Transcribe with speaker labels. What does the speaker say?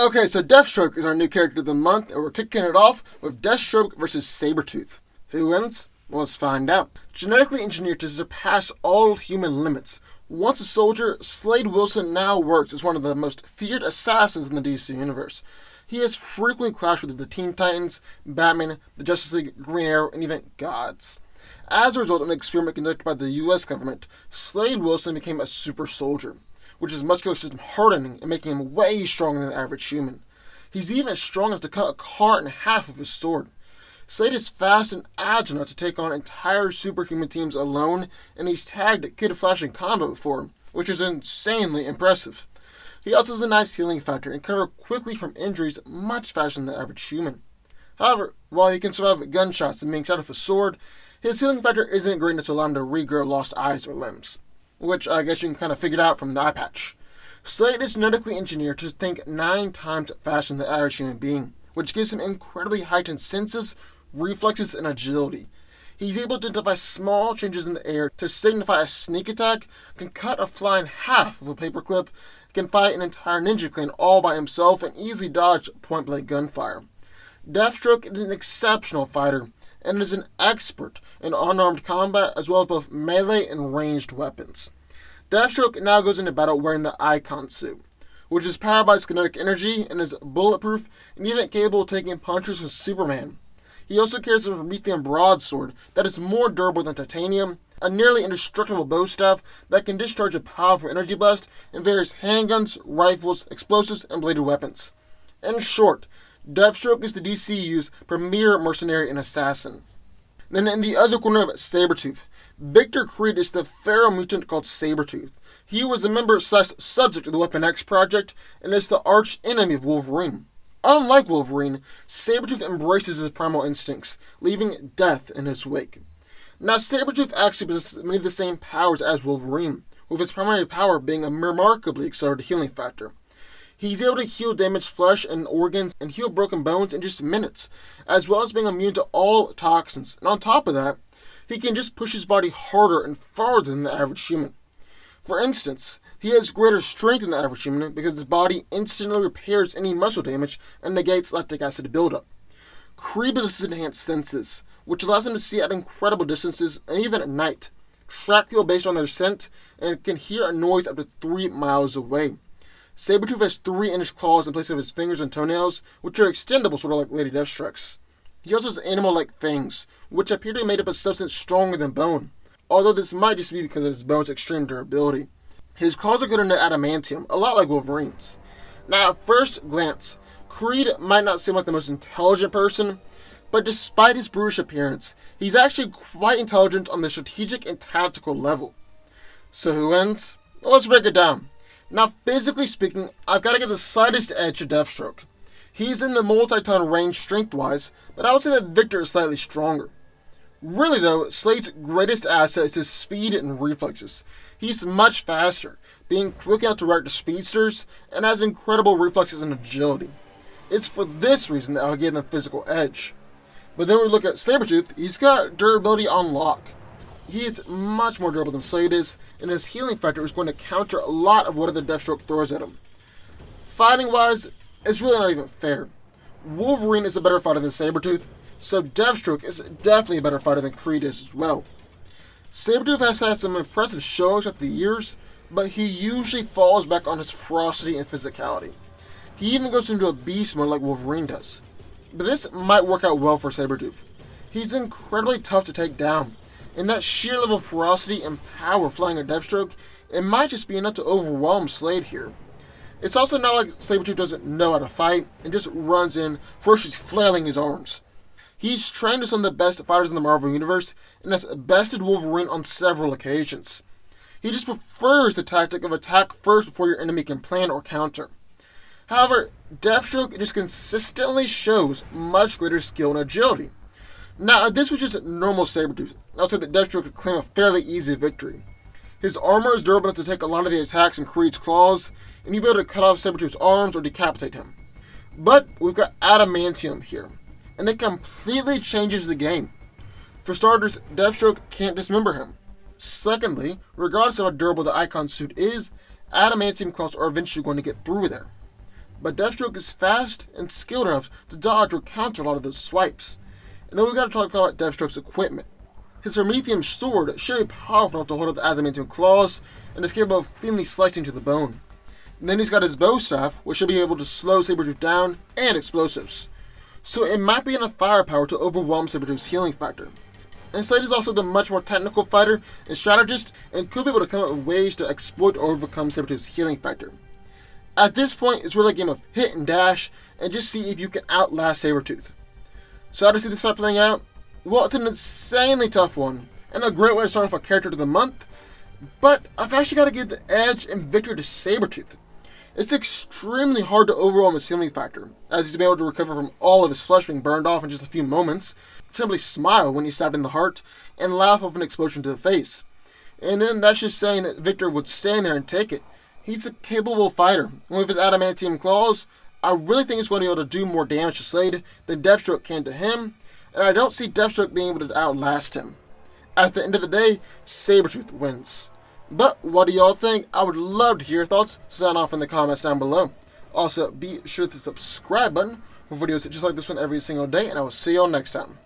Speaker 1: Okay, so Deathstroke is our new character of the month, and we're kicking it off with Deathstroke versus Sabretooth. Who wins? Well, let's find out. Genetically engineered to surpass all human limits, once a soldier, Slade Wilson now works as one of the most feared assassins in the DC universe. He has frequently clashed with the Teen Titans, Batman, the Justice League, Green Arrow, and even gods. As a result of an experiment conducted by the US government, Slade Wilson became a super soldier, which is muscular system hardening and making him way stronger than the average human. He's even strong enough to cut a car in half with his sword. Slade is fast and agile enough to take on entire superhuman teams alone, and he's tagged Kid Flash in combat before, which is insanely impressive. He also has a nice healing factor and can recover quickly from injuries much faster than the average human. However, while he can survive gunshots and being shot with a sword, his healing factor isn't great enough to allow him to regrow lost eyes or limbs, which I guess you can kind of figure out from the eye patch. Slade is genetically engineered to think 9 times faster than the average human being, which gives him incredibly heightened senses, reflexes, and agility. He's able to identify small changes in the air to signify a sneak attack, can cut a fly in half with a paperclip, can fight an entire ninja clan all by himself, and easily dodge point-blank gunfire. Deathstroke is an exceptional fighter, and is an expert in unarmed combat as well as both melee and ranged weapons. Deathstroke now goes into battle wearing the Icon suit, which is powered by his kinetic energy and is bulletproof and even capable of taking punches with Superman. He also carries a Promethean broadsword that is more durable than titanium, a nearly indestructible bow staff that can discharge a powerful energy blast, and various handguns, rifles, explosives, and bladed weapons. In short, Deathstroke is the DCU's premier mercenary and assassin. Then in the other corner of Sabretooth, Victor Creed is the feral mutant called Sabretooth. He was a member/subject of the Weapon X project and is the arch enemy of Wolverine. Unlike Wolverine, Sabretooth embraces his primal instincts, leaving death in his wake. Now, Sabretooth actually possesses many of the same powers as Wolverine, with his primary power being a remarkably accelerated healing factor. He's able to heal damaged flesh and organs and heal broken bones in just minutes, as well as being immune to all toxins. And on top of that, he can just push his body harder and farther than the average human. For instance, he has greater strength than the average human because his body instantly repairs any muscle damage and negates lactic acid buildup. Creed possesses enhanced senses, which allows him to see at incredible distances and even at night, track people based on their scent, and can hear a noise up to 3 miles away. Sabretooth has 3-inch claws in place of his fingers and toenails, which are extendable, sort of like Lady Deathstroke's. He also has animal-like fangs, which appear to be made up of substance stronger than bone, although this might just be because of his bone's extreme durability. His claws are coated into adamantium, a lot like Wolverine's. Now, at first glance, Creed might not seem like the most intelligent person, but despite his brutish appearance, he's actually quite intelligent on the strategic and tactical level. So who wins? Well, let's break it down. Now, physically speaking, I've got to give the slightest edge to Deathstroke. He's in the multi-ton range strength-wise, but I would say that Victor is slightly stronger. Really though, Slade's greatest asset is his speed and reflexes. He's much faster, being quick enough to react to speedsters, and has incredible reflexes and agility. It's for this reason that I'll give him the physical edge. But then when we look at Sabretooth, he's got durability on lock. He is much more durable than Slade is, and his healing factor is going to counter a lot of whatever Deathstroke throws at him. Fighting-wise, it's really not even fair. Wolverine is a better fighter than Sabretooth, so Deathstroke is definitely a better fighter than Creed is as well. Sabretooth has had some impressive shows throughout the years, but he usually falls back on his ferocity and physicality. He even goes into a beast mode like Wolverine does. But this might work out well for Sabretooth. He's incredibly tough to take down, and that sheer level of ferocity and power flying at Deathstroke, it might just be enough to overwhelm Slade here. It's also not like Sabretooth doesn't know how to fight and just runs in, ferociously flailing his arms. He's trained with some of the best fighters in the Marvel Universe and has bested Wolverine on several occasions. He just prefers the tactic of attack first before your enemy can plan or counter. However, Deathstroke just consistently shows much greater skill and agility. Now, if this was just normal Sabretooth, I would say that Deathstroke could claim a fairly easy victory. His armor is durable enough to take a lot of the attacks in Creed's claws, and you'll be able to cut off Sabretooth's arms or decapitate him. But we've got adamantium here, and it completely changes the game. For starters, Deathstroke can't dismember him. Secondly, regardless of how durable the Icon suit is, adamantium claws are eventually going to get through there. but Deathstroke is fast and skilled enough to dodge or counter a lot of those swipes. And then we've got to talk about Deathstroke's equipment. His Prometheum sword should be powerful enough to hold up the adamantium claws and is capable of cleanly slicing to the bone. And then he's got his bow staff, which should be able to slow Sabretooth down, and explosives. So it might be enough firepower to overwhelm Sabretooth's healing factor. And Slade is also the much more technical fighter and strategist, and could be able to come up with ways to exploit or overcome Sabretooth's healing factor. At this point, it's really a game of hit and dash, and just see if you can outlast Sabretooth. So how to see this fight playing out? Well, it's an insanely tough one, and a great way to start off a character of the month, but I've actually got to give the edge and victory to Sabretooth. It's extremely hard to overwhelm his healing factor, as he's been able to recover from all of his flesh being burned off in just a few moments, simply smile when he's stabbed in the heart, and laugh off an explosion to the face. And then that's just saying that Victor would stand there and take it. He's a capable fighter, and with his adamantium claws, I really think he's going to be able to do more damage to Slade than Deathstroke can to him, and I don't see Deathstroke being able to outlast him. At the end of the day, Sabretooth wins. But what do y'all think? I would love to hear your thoughts. Sound off in the comments down below. Also, be sure to subscribe button for videos just like this one every single day, and I will see y'all next time.